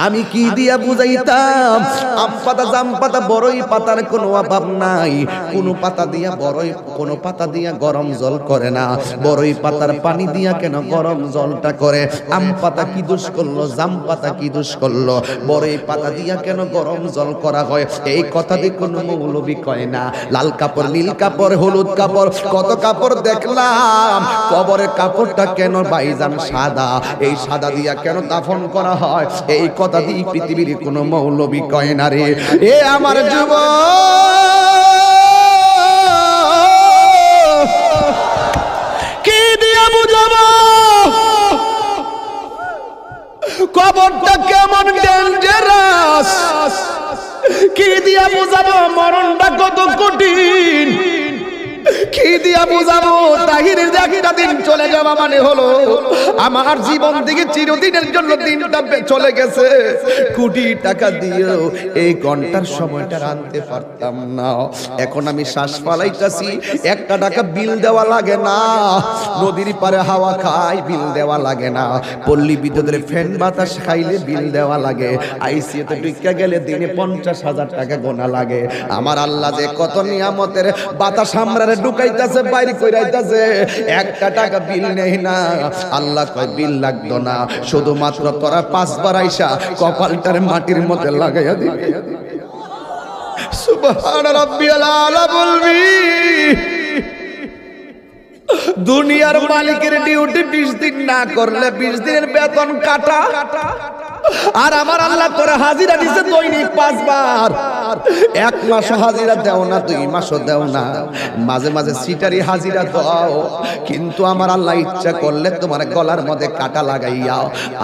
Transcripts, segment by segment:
আমি কি দিয়া বুঝাইতাম? আম পাতা, জাম পাতা, বড়ই পাতার কোনো অভাব নাই। কোন পাতা দিয়া বড়ই, কোন পাতা দিয়া গরম জল করে না। বড়ই পাতার পানি দিয়া কেন গরম জলটা করে? আম পাতা কি দোষ করলো? জাম পাতা কি দোষ করলো? বড়ই পাতা দিয়া কেন গরম জল করা হয়? এই কথা দিয়ে কোনো মৌলবি কয় না। লাল কাপড়, নীল কাপড়, হলুদ কাপড়, কত কাপড় দেখলাম। কবরের কাপড়টা কেন ভাইজান সাদা? এই সাদা দিয়া কেন দাফন করা হয়? এই কথা দিয়ে পৃথিবীর কোনো মৌলবি কয় না রে। এ আমার যুবক, কি দিয়া বুঝাবো কবরটা কেমন ডেঞ্জারাস? কি দিয়া বুঝাবো মরণটা কত কঠিন? কি দিয়া বুঝাবো তাহিরের একটা দিন চলে যাওয়া মানে হলো আমার জীবন থেকে চিরদিনের জন্য দিনটা চলে গেছে। কোটি টাকা দিয়েও এই ঘন্টার সময়টা আনতে পারতাম না। এখন আমি শ্বাস ফালাইতাছি, 1 টাকা বিল দেওয়া লাগে না। নদীর পারে হাওয়া খাই, বিল দেওয়া লাগে না। পল্লী বিদ্যুতের ফ্যান বাতাস খাইলে বিল দেওয়া লাগে। আইসিইউতে ঢুকে গেলে দিনে 50,000 টাকা গোনা লাগে। আমার আল্লাহ যে কত নিয়ামতের বাতাস আমরা ঢুকাইতাছে, বাইরে কইরাইতাছে, 1 টাকা বিল নেই না। আল্লাহ কয় বিল লাগতো না, শুধুমাত্র তোরা 5 বার আইসা কপালটার মাটির মধ্যে লাগাইয়া দিবি। সুবহান রাব্বিয়াল আলা বলবি। দুনিয়ার মালিকের ডিউটি 20 দিন না করলে 20 দিনের বেতন কাটা। আর আমার আল্লাহ তোরে হাজিরা দিছে দৈনিক 5 বার। 1 মাস হাজিরা দেও না, 2 মাসও দেও না, মাঝে মাঝে সিটারি হাজিরা দাও। কিন্তু আমার আল্লাহ ইচ্ছা করলে তোমার গলার মধ্যে কাটা লাগাইয়া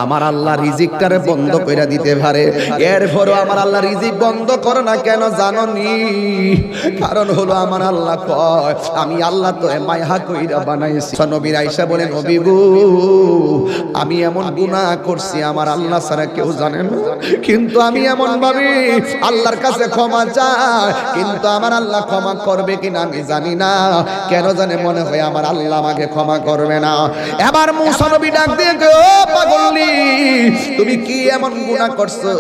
আমার আল্লাহ রিজিকটারে বন্ধ কইরা দিতে পারে। এরপরও আমার আল্লাহ রিজিক বন্ধ করে না কেন জানো নি? কারণ হলো আমার আল্লাহ কয় আমি আল্লাহ তোরে মায়া কইরা বানাইছি। নবী আয়েশা বলেন, নবী গো আমি এমন গুনাহ করছি আমার আল্লাহ ছাড়া কেউ জানে না। কিন্তু আমি এমন ভাবি আল্লাহর কাছে ক্ষমা চাই, কিন্তু আমার আল্লাহ ক্ষমা করবে কিনা আমি জানি না। কেন জানে মনে হয় আমার আল্লাহ আমাকে ক্ষমা করবে না। এবার মুসা নবী ডাক দিয়ে ও পাগলি, তুমি কি এমন গুনাহ করছো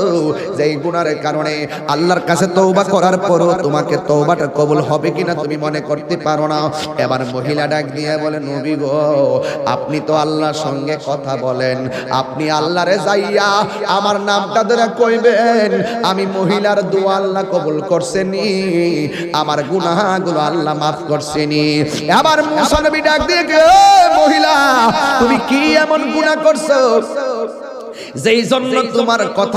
যে এই গুনাহের কারণে আল্লাহর কাছে তওবা করার পরও তোমাকে তওবাটা কবুল হবে কিনা তুমি মনে করতে পারো না? এবার মহিলা ডাক দিয়ে বলে, নবী গো আপনি তো আল্লাহর সঙ্গে কথা বলেন, আপনি আল্লাহরে যাইয়া আমার নামটা ধরে কইবেন আমি মহিলার দোয়া আল্লাহ কবুল করছেনি, আমার গুনাহগুলো আল্লাহ মাফ করছেনি। এবার মুসা নবী ডাক দিয়ে মহিলা তুমি কি এমন গুনাহ করছো যেই জন্য তোমার কথা